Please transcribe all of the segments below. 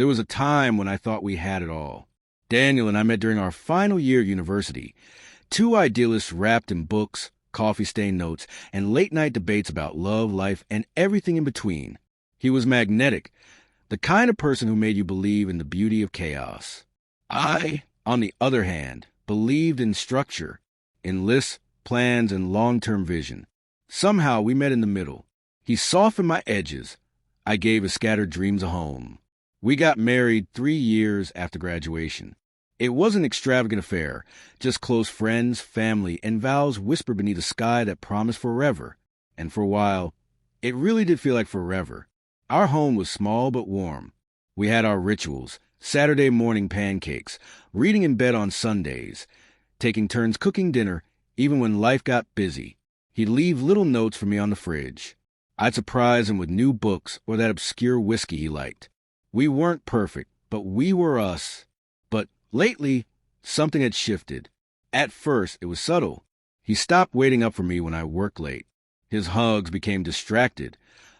There was a time when I thought we had it all. Daniel and I met during our final year at university. Two idealists wrapped in books, coffee-stained notes, and late-night debates about love, life, and everything in between. He was magnetic, the kind of person who made you believe in the beauty of chaos. I, on the other hand, believed in structure, in lists, plans, and long-term vision. Somehow we met in the middle. He softened my edges. I gave his scattered dreams a home. We got married 3 years after graduation. It wasn't an extravagant affair, just close friends, family, and vows whispered beneath a sky that promised forever. And for a while, it really did feel like forever. Our home was small but warm. We had our rituals, Saturday morning pancakes, reading in bed on Sundays, taking turns cooking dinner, even when life got busy. He'd leave little notes for me on the fridge. I'd surprise him with new books or that obscure whiskey he liked. We weren't perfect, but we were us. But lately, something had shifted. At first, it was subtle. He stopped waiting up for me when I worked late. His hugs became distracted,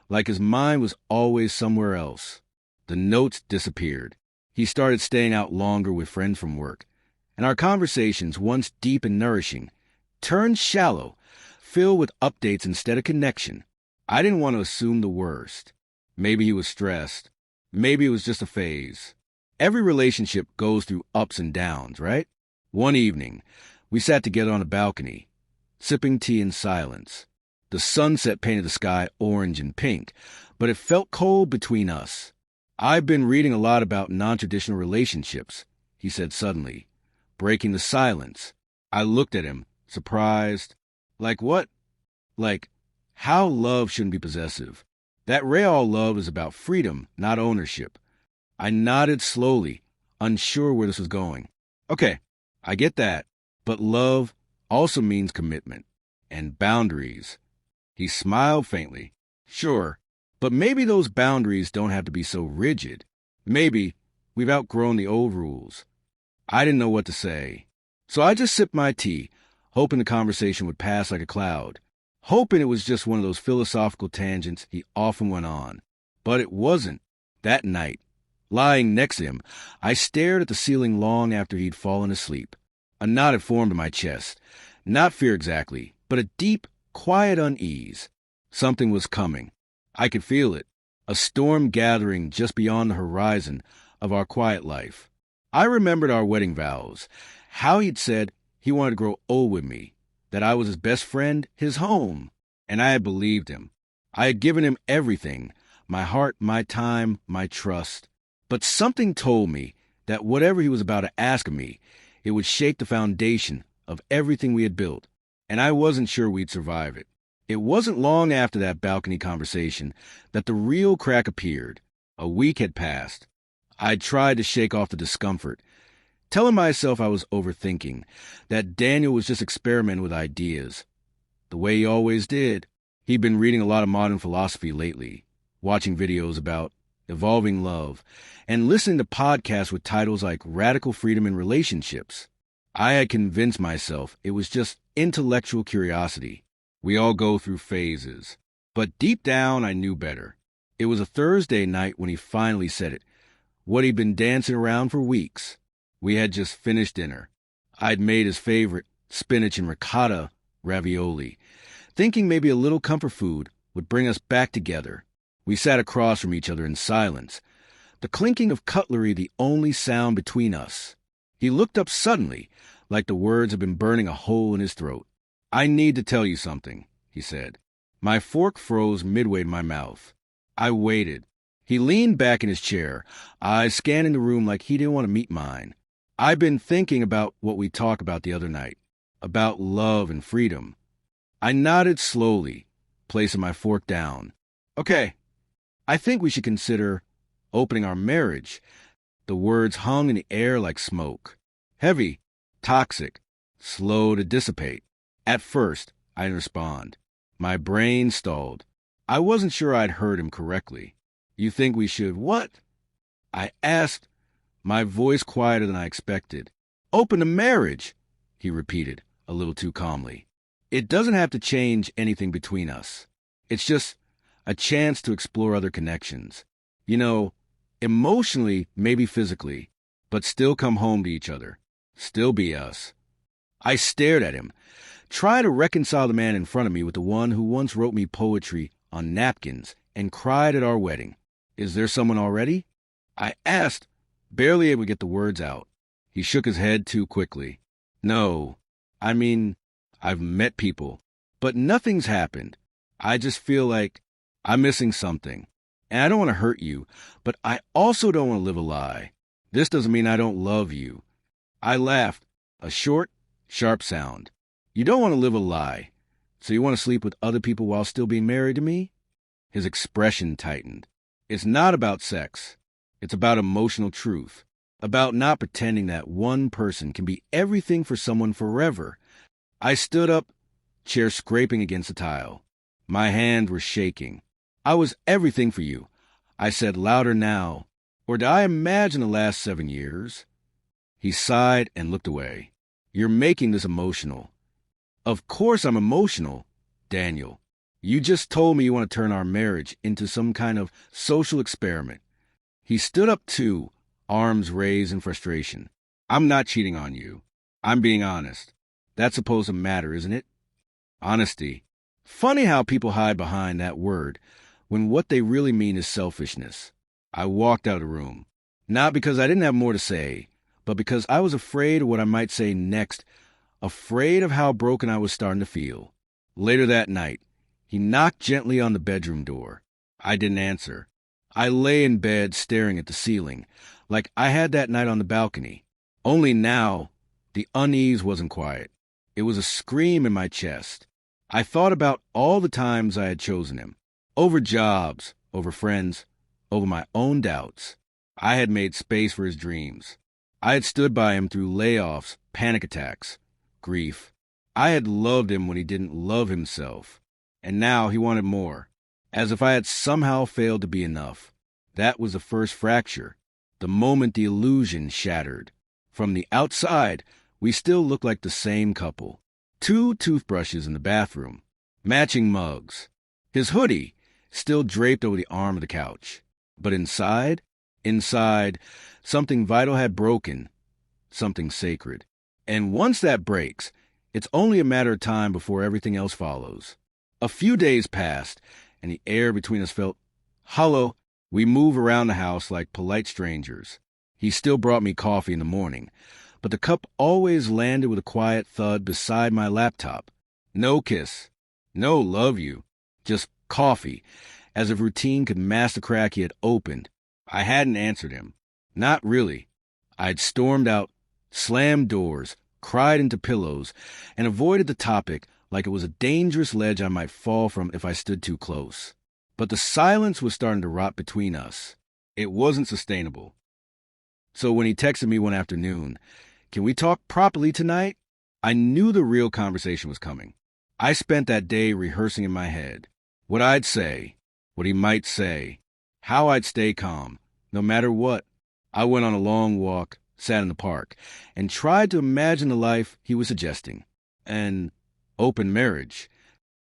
like his mind was always somewhere else. The notes disappeared. He started staying out longer with friends from work. And our conversations, once deep and nourishing, turned shallow, filled with updates instead of connection. I didn't want to assume the worst. Maybe he was stressed. Maybe it was just a phase. Every relationship goes through ups and downs, right? One evening, we sat together on a balcony, sipping tea in silence. The sunset painted the sky orange and pink, but it felt cold between us. I've been reading a lot about non-traditional relationships, he said suddenly, breaking the silence. I looked at him, surprised. Like what? Like how love shouldn't be possessive. That real love is about freedom, not ownership. I nodded slowly, unsure where this was going. Okay, I get that. But love also means commitment and boundaries. He smiled faintly. Sure, but maybe those boundaries don't have to be so rigid. Maybe we've outgrown the old rules. I didn't know what to say. So I just sipped my tea, hoping the conversation would pass like a cloud. Hoping it was just one of those philosophical tangents he often went on. But it wasn't. That night, lying next to him, I stared at the ceiling long after he'd fallen asleep. A knot had formed in my chest. Not fear exactly, but a deep, quiet unease. Something was coming. I could feel it. A storm gathering just beyond the horizon of our quiet life. I remembered our wedding vows. How he'd said he wanted to grow old with me. That I was his best friend, his home. And I had believed him. I had given him everything, my heart, my time, my trust. But something told me that whatever he was about to ask of me, it would shake the foundation of everything we had built, and I wasn't sure we'd survive it. It wasn't long after that balcony conversation that the real crack appeared. A week had passed. I'd tried to shake off the discomfort, telling myself I was overthinking, that Daniel was just experimenting with ideas. The way he always did. He'd been reading a lot of modern philosophy lately, watching videos about evolving love, and listening to podcasts with titles like Radical Freedom in Relationships. I had convinced myself it was just intellectual curiosity. We all go through phases. But deep down, I knew better. It was a Thursday night when he finally said it, what he'd been dancing around for weeks. We had just finished dinner. I'd made his favorite, spinach and ricotta ravioli, thinking maybe a little comfort food would bring us back together. We sat across from each other in silence, the clinking of cutlery the only sound between us. He looked up suddenly, like the words had been burning a hole in his throat. I need to tell you something, he said. My fork froze midway in my mouth. I waited. He leaned back in his chair, eyes scanning the room like he didn't want to meet mine. I've been thinking about what we talked about the other night, about love and freedom. I nodded slowly, placing my fork down. Okay, I think we should consider opening our marriage. The words hung in the air like smoke. Heavy, toxic, slow to dissipate. At first, I didn't respond. My brain stalled. I wasn't sure I'd heard him correctly. You think we should what? I asked, my voice quieter than I expected. Open a marriage, he repeated, a little too calmly. It doesn't have to change anything between us. It's just a chance to explore other connections. You know, Emotionally, maybe physically, but still come home to each other. Still be us. I stared at him, trying to reconcile the man in front of me with the one who once wrote me poetry on napkins and cried at our wedding. Is there someone already? I asked, barely able to get the words out. He shook his head too quickly. No, I mean, I've met people, but nothing's happened. I just feel like I'm missing something. And I don't want to hurt you, but I also don't want to live a lie. This doesn't mean I don't love you. I laughed, a short, sharp sound. You don't want to live a lie, so you want to sleep with other people while still being married to me? His expression tightened. It's not about sex. It's about emotional truth. About not pretending that one person can be everything for someone forever. I stood up, chair scraping against the tile. My hands were shaking. I was everything for you. I said louder now. Or did I imagine the last 7 years? He sighed and looked away. You're making this emotional. Of course I'm emotional, Daniel. You just told me you want to turn our marriage into some kind of social experiment. He stood up too, arms raised in frustration. I'm not cheating on you. I'm being honest. That's supposed to matter, isn't it? Honesty. Funny how people hide behind that word when what they really mean is selfishness. I walked out of the room, not because I didn't have more to say, but because I was afraid of what I might say next, afraid of how broken I was starting to feel. Later that night, he knocked gently on the bedroom door. I didn't answer. I lay in bed staring at the ceiling, like I had that night on the balcony. Only now, the unease wasn't quiet. It was a scream in my chest. I thought about all the times I had chosen him. Over jobs, over friends, over my own doubts. I had made space for his dreams. I had stood by him through layoffs, panic attacks, grief. I had loved him when he didn't love himself. And now he wanted more, as if I had somehow failed to be enough. That was the first fracture, the moment the illusion shattered. From the outside, we still looked like the same couple. 2 toothbrushes in the bathroom, matching mugs. His hoodie still draped over the arm of the couch. But inside, something vital had broken, something sacred. And once that breaks, it's only a matter of time before everything else follows. A few days passed, and the air between us felt hollow. We moved around the house like polite strangers. He still brought me coffee in the morning, but the cup always landed with a quiet thud beside my laptop. No kiss, no love you, just coffee, as if routine could mask the crack he had opened. I hadn't answered him. Not really. I'd stormed out, slammed doors, cried into pillows, and avoided the topic like it was a dangerous ledge I might fall from if I stood too close. But the silence was starting to rot between us. It wasn't sustainable. So when he texted me one afternoon, "Can we talk properly tonight?" I knew the real conversation was coming. I spent that day rehearsing in my head what I'd say, what he might say, how I'd stay calm, no matter what. I went on a long walk, sat in the park, and tried to imagine the life he was suggesting. An open marriage,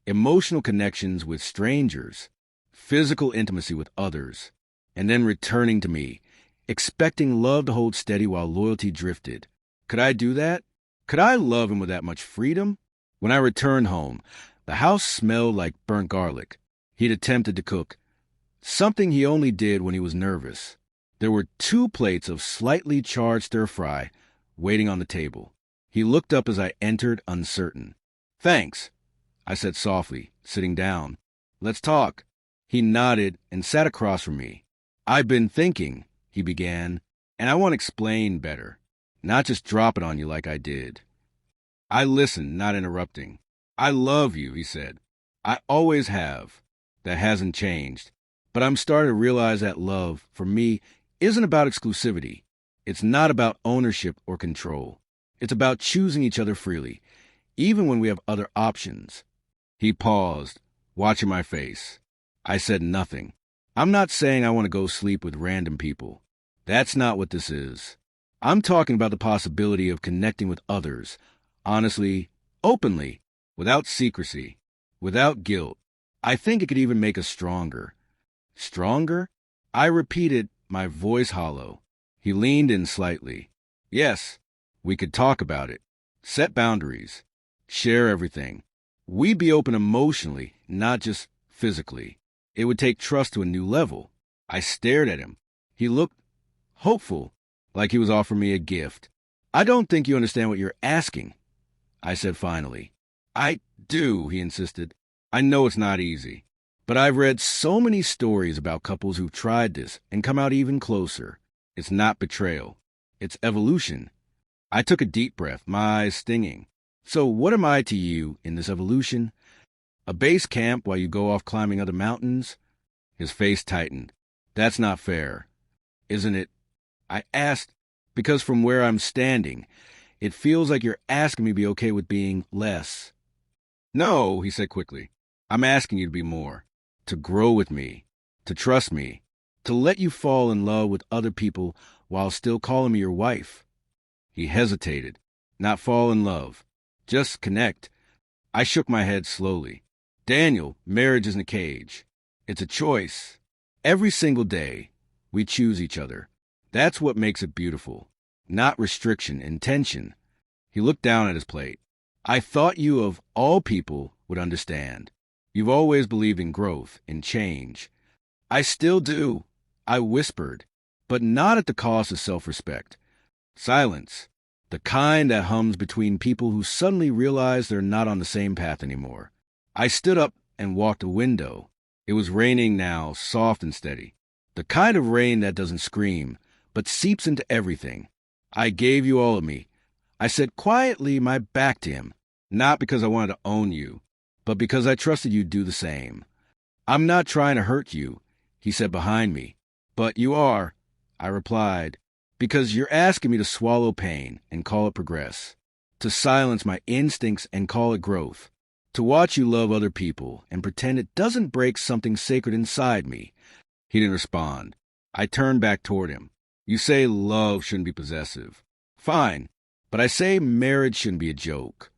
emotional connections with strangers, physical intimacy with others, and then returning to me, expecting love to hold steady while loyalty drifted. Could I do that? Could I love him with that much freedom? When I returned home, the house smelled like burnt garlic. He'd attempted to cook, something he only did when he was nervous. There were 2 plates of slightly charred stir-fry waiting on the table. He looked up as I entered, uncertain. "Thanks," I said softly, sitting down. "Let's talk." He nodded and sat across from me. "I've been thinking," he began, "and I want to explain better, not just drop it on you like I did." I listened, not interrupting. "I love you," he said. "I always have. That hasn't changed. But I'm starting to realize that love, for me, isn't about exclusivity. It's not about ownership or control. It's about choosing each other freely, even when we have other options." He paused, watching my face. I said nothing. I'm not saying I want to go sleep with random people. That's not what this is. I'm talking about the possibility of connecting with others, honestly, openly, without secrecy, without guilt. I think it could even make us stronger. Stronger? I repeated, my voice hollow. He leaned in slightly. Yes, we could talk about it, set boundaries, share everything. We'd be open emotionally, not just physically. It would take trust to a new level. I stared at him. He looked hopeful, like he was offering me a gift. I don't think you understand what you're asking, I said finally. I do, he insisted. I know it's not easy, but I've read so many stories about couples who've tried this and come out even closer. It's not betrayal. It's evolution. I took a deep breath, my eyes stinging. So what am I to you in this evolution? A base camp while you go off climbing other mountains? His face tightened. That's not fair. Isn't it? I asked, because from where I'm standing, it feels like you're asking me to be okay with being less. No, he said quickly. I'm asking you to be more, to grow with me, to trust me, to let you fall in love with other people while still calling me your wife. He hesitated. Not fall in love. Just connect. I shook my head slowly. Daniel, marriage isn't a cage. It's a choice. Every single day, we choose each other. That's what makes it beautiful. Not restriction, intention. He looked down at his plate. I thought you, of all people, would understand. You've always believed in growth, in change. I still do, I whispered, but not at the cost of self-respect. Silence. The kind that hums between people who suddenly realize they're not on the same path anymore. I stood up and walked to the window. It was raining now, soft and steady. The kind of rain that doesn't scream, but seeps into everything. I gave you all of me. I said quietly, my back to him, not because I wanted to own you, but because I trusted you'd do the same. I'm not trying to hurt you, he said behind me. But you are, I replied. Because you're asking me to swallow pain and call it progress, to silence my instincts and call it growth, to watch you love other people and pretend it doesn't break something sacred inside me. He didn't respond. I turned back toward him. You say love shouldn't be possessive. Fine, but I say marriage shouldn't be a joke.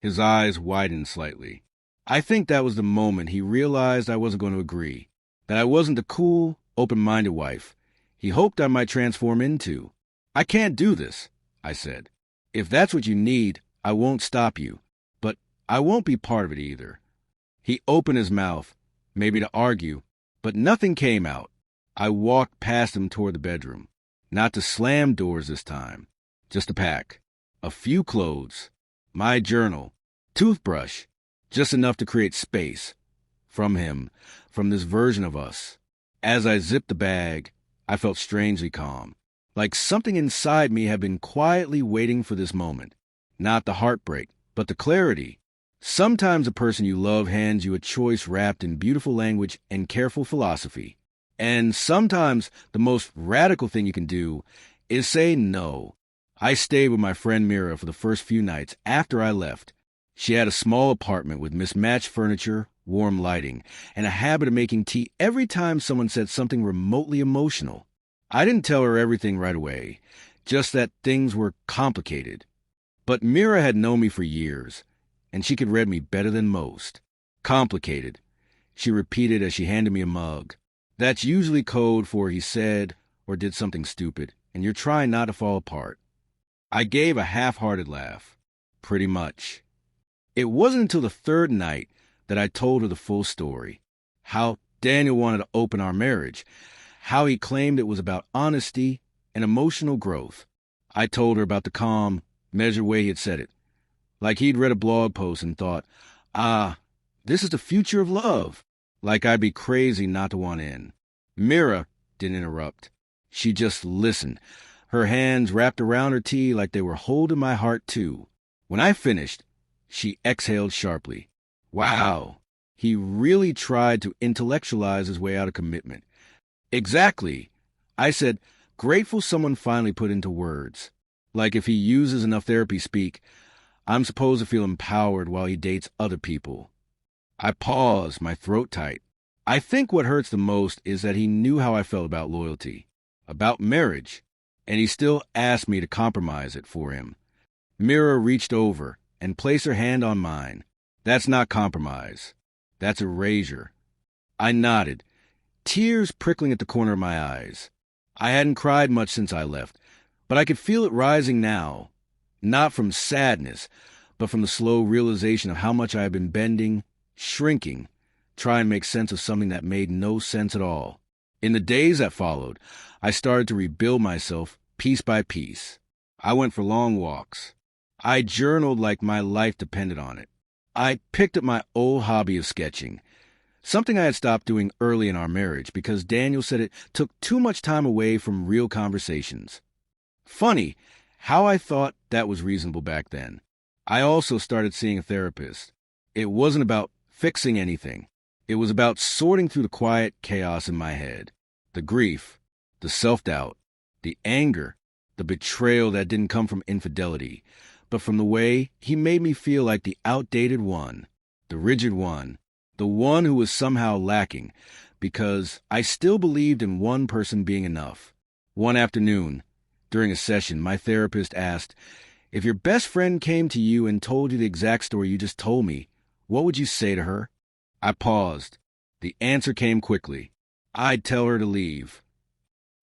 His eyes widened slightly. I think that was the moment he realized I wasn't going to agree, that I wasn't the cool, open-minded wife he hoped I might transform into. I can't do this, I said. If that's what you need, I won't stop you, but I won't be part of it either. He opened his mouth, maybe to argue, but nothing came out. I walked past him toward the bedroom, not to slam doors this time, just to pack. A few clothes, my journal, toothbrush, just enough to create space. From him, from this version of us. As I zipped the bag, I felt strangely calm, like something inside me had been quietly waiting for this moment. Not the heartbreak, but the clarity. Sometimes a person you love hands you a choice wrapped in beautiful language and careful philosophy. And sometimes the most radical thing you can do is say no. I stayed with my friend Mira for the first few nights after I left. She had a small apartment with mismatched furniture, warm lighting, and a habit of making tea every time someone said something remotely emotional. I didn't tell her everything right away, just that things were complicated. But Mira had known me for years, and she could read me better than most. Complicated, she repeated as she handed me a mug. That's usually code for he said or did something stupid, and you're trying not to fall apart. I gave a half-hearted laugh. Pretty much. It wasn't until the third night that I told her the full story. How Daniel wanted to open our marriage. How he claimed it was about honesty and emotional growth. I told her about the calm, measured way he had said it. Like he'd read a blog post and thought, this is the future of love. Like I'd be crazy not to want in. Mira didn't interrupt. She just listened, her hands wrapped around her tea like they were holding my heart too. When I finished, she exhaled sharply. Wow, he really tried to intellectualize his way out of commitment. Exactly. I said, grateful someone finally put into words. Like if he uses enough therapy speak, I'm supposed to feel empowered while he dates other people. I paused, my throat tight. I think what hurts the most is that he knew how I felt about loyalty, about marriage, and he still asked me to compromise it for him. Mira reached over and placed her hand on mine. That's not compromise. That's erasure. I nodded, tears prickling at the corner of my eyes. I hadn't cried much since I left, but I could feel it rising now, not from sadness, but from the slow realization of how much I had been bending, shrinking, trying to make sense of something that made no sense at all. In the days that followed, I started to rebuild myself piece by piece. I went for long walks. I journaled like my life depended on it. I picked up my old hobby of sketching, something I had stopped doing early in our marriage because Daniel said it took too much time away from real conversations. Funny how I thought that was reasonable back then. I also started seeing a therapist. It wasn't about fixing anything. It was about sorting through the quiet chaos in my head. The grief, the self-doubt, the anger, the betrayal that didn't come from infidelity, but from the way he made me feel like the outdated one, the rigid one, the one who was somehow lacking, because I still believed in one person being enough. One afternoon, during a session, my therapist asked, "If your best friend came to you and told you the exact story you just told me, what would you say to her?" I paused. The answer came quickly. I'd tell her to leave.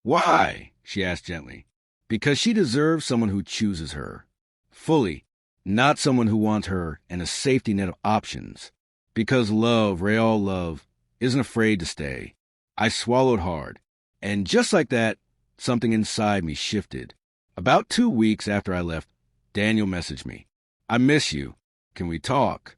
"Why?" she asked gently. "Because she deserves someone who chooses her. Fully, not someone who wants her and a safety net of options. Because love, real love, isn't afraid to stay." I swallowed hard. And just like that, something inside me shifted. About 2 weeks after I left, Daniel messaged me. "I miss you. Can we talk?"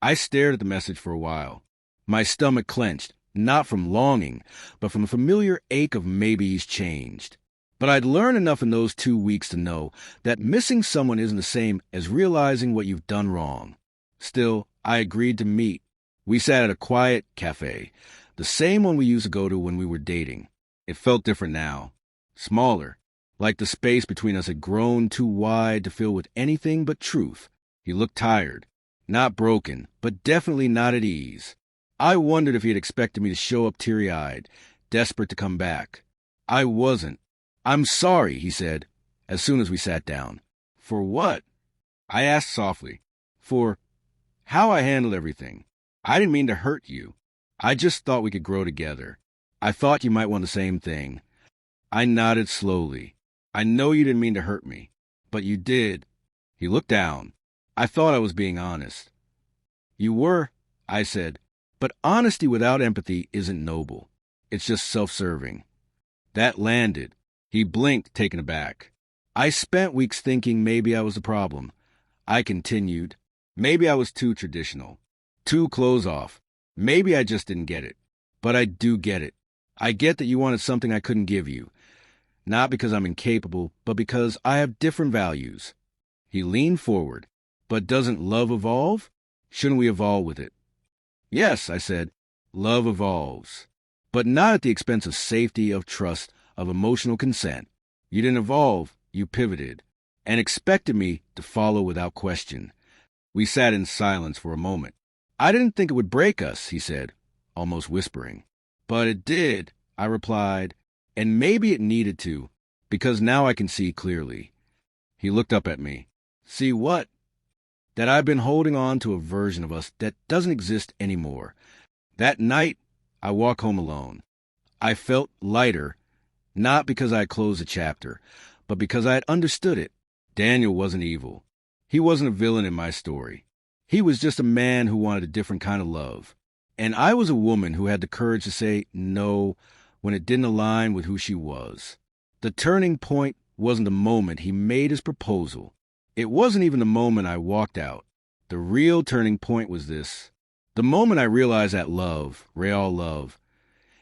I stared at the message for a while. My stomach clenched, not from longing, but from the familiar ache of maybe he's changed. But I'd learned enough in those 2 weeks to know that missing someone isn't the same as realizing what you've done wrong. Still, I agreed to meet. We sat at a quiet cafe, the same one we used to go to when we were dating. It felt different now. Smaller, like the space between us had grown too wide to fill with anything but truth. He looked tired. Not broken, but definitely not at ease. I wondered if he had expected me to show up teary-eyed, desperate to come back. I wasn't. "I'm sorry," he said, as soon as we sat down. "For what?" I asked softly. "For how I handled everything. I didn't mean to hurt you. I just thought we could grow together. I thought you might want the same thing." I nodded slowly. "I know you didn't mean to hurt me, but you did." He looked down. I thought I was being honest. "You were," I said, "but honesty without empathy isn't noble. It's just self-serving." That landed. He blinked, taken aback. I spent weeks thinking maybe I was the problem. I continued. Maybe I was too traditional, too close-off. Maybe I just didn't get it. But I do get it. I get that you wanted something I couldn't give you. Not because I'm incapable, but because I have different values. He leaned forward. "But doesn't love evolve? Shouldn't we evolve with it?" "Yes," I said, "love evolves. But not at the expense of safety, of trust, of emotional consent. You didn't evolve, you pivoted, and expected me to follow without question." We sat in silence for a moment. "I didn't think it would break us," he said, almost whispering. "But it did," I replied, "and maybe it needed to, because now I can see clearly." He looked up at me. "See what?" "That I've been holding on to a version of us that doesn't exist anymore." That night, I walked home alone. I felt lighter, not because I had closed a chapter, but because I had understood it. Daniel wasn't evil. He wasn't a villain in my story. He was just a man who wanted a different kind of love. And I was a woman who had the courage to say no when it didn't align with who she was. The turning point wasn't the moment he made his proposal. It wasn't even the moment I walked out. The real turning point was this. The moment I realized that love, real love,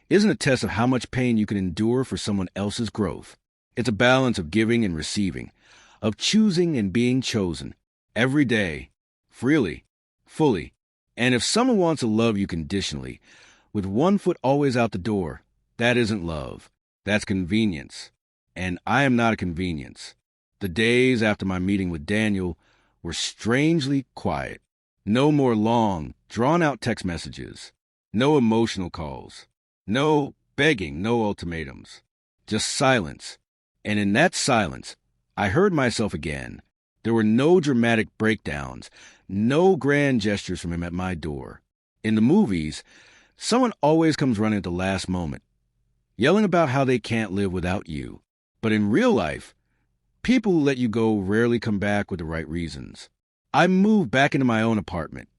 isn't a test of how much pain you can endure for someone else's growth. It's a balance of giving and receiving, of choosing and being chosen, every day, freely, fully. And if someone wants to love you conditionally, with one foot always out the door, that isn't love. That's convenience. And I am not a convenience. The days after my meeting with Daniel were strangely quiet. No more long, drawn-out text messages. No emotional calls. No begging, no ultimatums. Just silence. And in that silence, I heard myself again. There were no dramatic breakdowns, no grand gestures from him at my door. In the movies, someone always comes running at the last moment. yelling about how they can't live without you. But in real life, people who let you go rarely come back with the right reasons. I moved back into my own apartment,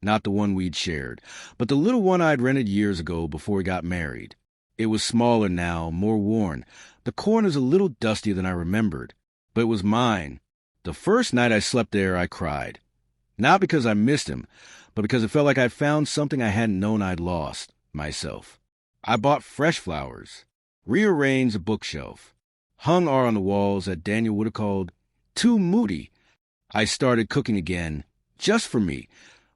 not the one we'd shared, but the little one I'd rented years ago before we got married. It was smaller now, more worn. The corners a little dustier than I remembered, but it was mine. The first night I slept there, I cried. Not because I missed him, but because it felt like I'd found something I hadn't known I'd lost, myself. I bought fresh flowers, rearranged a bookshelf, hung art on the walls that Daniel would have called too moody. I started cooking again, just for me,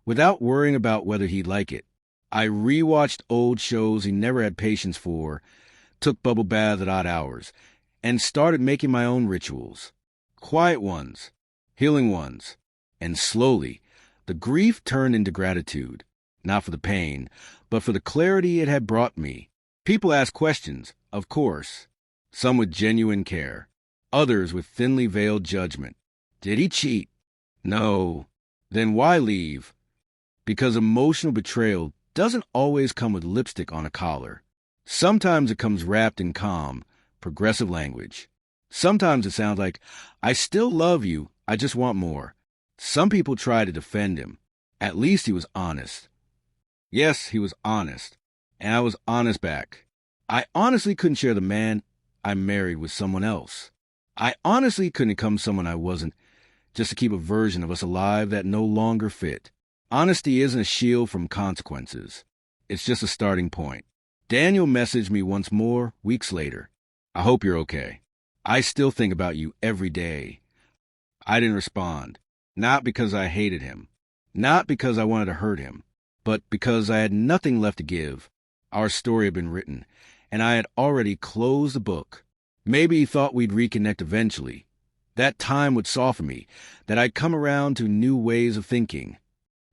without worrying about whether he'd like it. I rewatched old shows he never had patience for, took bubble baths at odd hours, and started making my own rituals. Quiet ones, healing ones, and slowly, the grief turned into gratitude, not for the pain, but for the clarity it had brought me. People asked questions, of course, some with genuine care, others with thinly veiled judgment. Did he cheat? No. Then why leave? Because emotional betrayal doesn't always come with lipstick on a collar. Sometimes it comes wrapped in calm, progressive language. Sometimes it sounds like, I still love you, I just want more. Some people try to defend him. At least he was honest. Yes, he was honest. And I was honest back. I honestly couldn't share the man I married with someone else. I honestly couldn't become someone I wasn't, just to keep a version of us alive that no longer fit. Honesty isn't a shield from consequences. It's just a starting point. Daniel messaged me once more, weeks later. I hope you're okay. I still think about you every day. I didn't respond. Not because I hated him. Not because I wanted to hurt him. But because I had nothing left to give. Our story had been written, and I had already closed the book. Maybe he thought we'd reconnect eventually. That time would soften me, that I'd come around to new ways of thinking.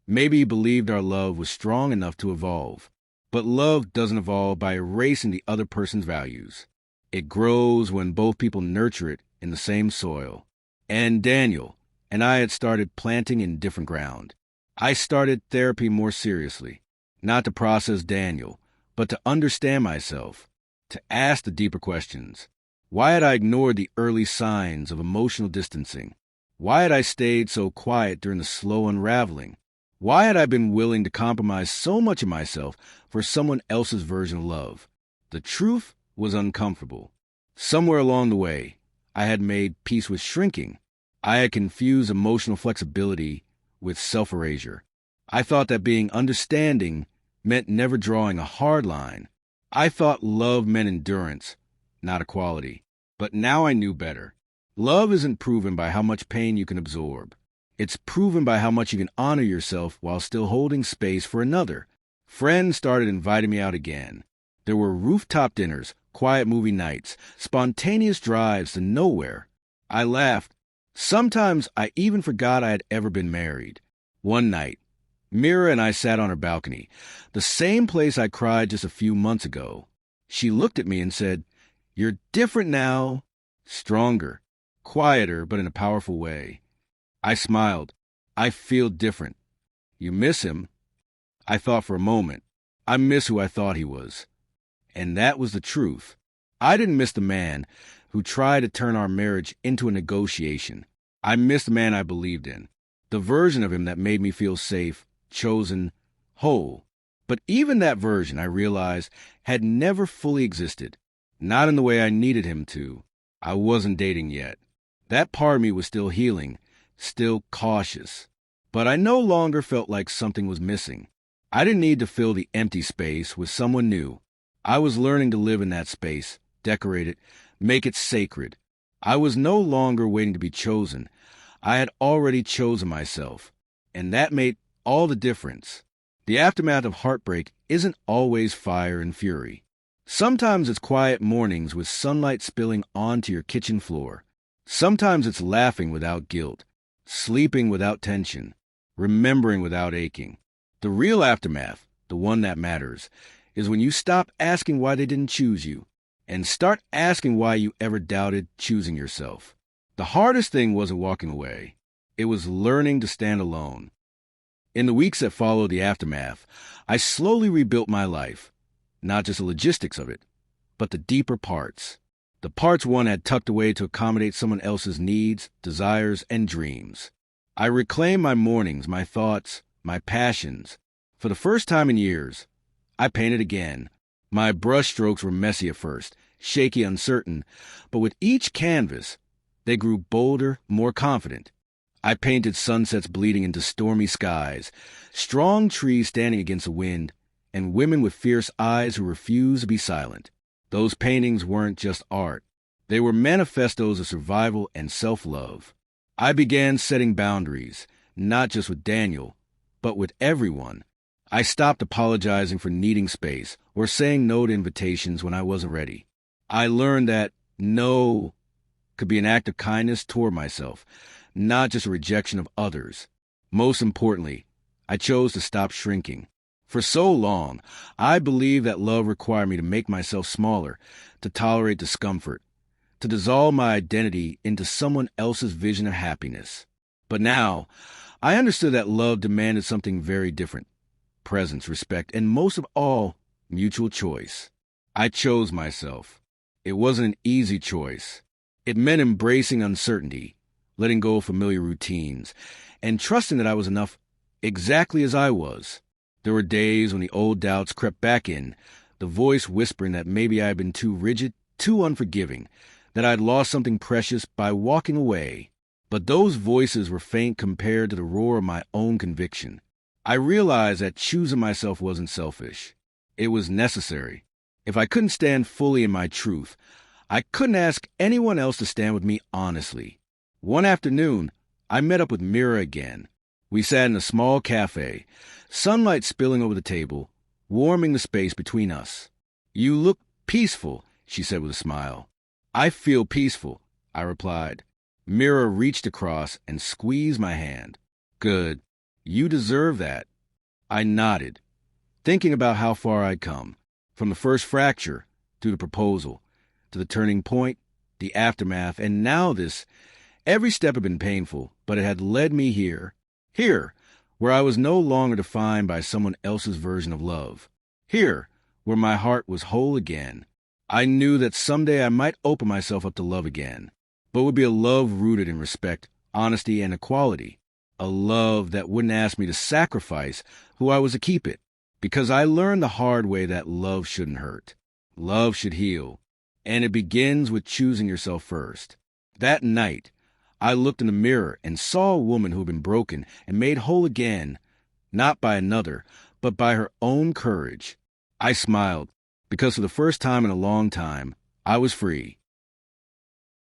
Maybe he believed our love was strong enough to evolve. But love doesn't evolve by erasing the other person's values. It grows when both people nurture it in the same soil. And Daniel and I had started planting in different ground. I started therapy more seriously, not to process Daniel, but to understand myself, to ask the deeper questions. Why had I ignored the early signs of emotional distancing? Why had I stayed so quiet during the slow unraveling? Why had I been willing to compromise so much of myself for someone else's version of love? The truth was uncomfortable. Somewhere along the way, I had made peace with shrinking. I had confused emotional flexibility with self-erasure. I thought that being understanding meant never drawing a hard line. I thought love meant endurance, not equality. But now I knew better. Love isn't proven by how much pain you can absorb. It's proven by how much you can honor yourself while still holding space for another. Friends started inviting me out again. There were rooftop dinners, quiet movie nights, spontaneous drives to nowhere. I laughed. Sometimes I even forgot I had ever been married. One night, Mira and I sat on her balcony, the same place I cried just a few months ago. She looked at me and said, "You're different now." Stronger, quieter, but in a powerful way. I smiled. I feel different. You miss him? I thought for a moment. I miss who I thought he was. And that was the truth. I didn't miss the man who tried to turn our marriage into a negotiation. I missed the man I believed in, the version of him that made me feel safe, chosen, whole. But even that version, I realized, had never fully existed. Not in the way I needed him to. I wasn't dating yet. That part of me was still healing, still cautious. But I no longer felt like something was missing. I didn't need to fill the empty space with someone new. I was learning to live in that space, decorate it, make it sacred. I was no longer waiting to be chosen. I had already chosen myself. And that made all the difference. The aftermath of heartbreak isn't always fire and fury. Sometimes it's quiet mornings with sunlight spilling onto your kitchen floor. Sometimes it's laughing without guilt, sleeping without tension, remembering without aching. The real aftermath, the one that matters, is when you stop asking why they didn't choose you and start asking why you ever doubted choosing yourself. The hardest thing wasn't walking away. It was learning to stand alone. In the weeks that followed the aftermath, I slowly rebuilt my life, not just the logistics of it, but the deeper parts. The parts one had tucked away to accommodate someone else's needs, desires, and dreams. I reclaimed my mornings, my thoughts, my passions. For the first time in years, I painted again. My brushstrokes were messy at first, shaky, uncertain, but with each canvas, they grew bolder, more confident. I painted sunsets bleeding into stormy skies, strong trees standing against the wind, and women with fierce eyes who refused to be silent. Those paintings weren't just art. They were manifestos of survival and self-love. I began setting boundaries, not just with Daniel, but with everyone. I stopped apologizing for needing space or saying no to invitations when I wasn't ready. I learned that no could be an act of kindness toward myself, not just a rejection of others. Most importantly, I chose to stop shrinking. For so long, I believed that love required me to make myself smaller, to tolerate discomfort, to dissolve my identity into someone else's vision of happiness. But now, I understood that love demanded something very different: presence, respect, and most of all, mutual choice. I chose myself. It wasn't an easy choice. It meant embracing uncertainty, letting go of familiar routines, and trusting that I was enough exactly as I was. There were days when the old doubts crept back in, the voice whispering that maybe I had been too rigid, too unforgiving, that I had lost something precious by walking away. But those voices were faint compared to the roar of my own conviction. I realized that choosing myself wasn't selfish. It was necessary. If I couldn't stand fully in my truth, I couldn't ask anyone else to stand with me honestly. One afternoon, I met up with Mira again. We sat in a small cafe, sunlight spilling over the table, warming the space between us. "You look peaceful," she said with a smile. "I feel peaceful," I replied. Mira reached across and squeezed my hand. "Good. You deserve that." I nodded, thinking about how far I'd come, from the first fracture, to the proposal, to the turning point, the aftermath, and now this. Every step had been painful, but it had led me here, where I was no longer defined by someone else's version of love. Here, where my heart was whole again. I knew that someday I might open myself up to love again, but it would be a love rooted in respect, honesty, and equality. A love that wouldn't ask me to sacrifice who I was to keep it, because I learned the hard way that love shouldn't hurt. Love should heal, and it begins with choosing yourself first. That night, I looked in the mirror and saw a woman who had been broken and made whole again, not by another, but by her own courage. I smiled, because for the first time in a long time, I was free.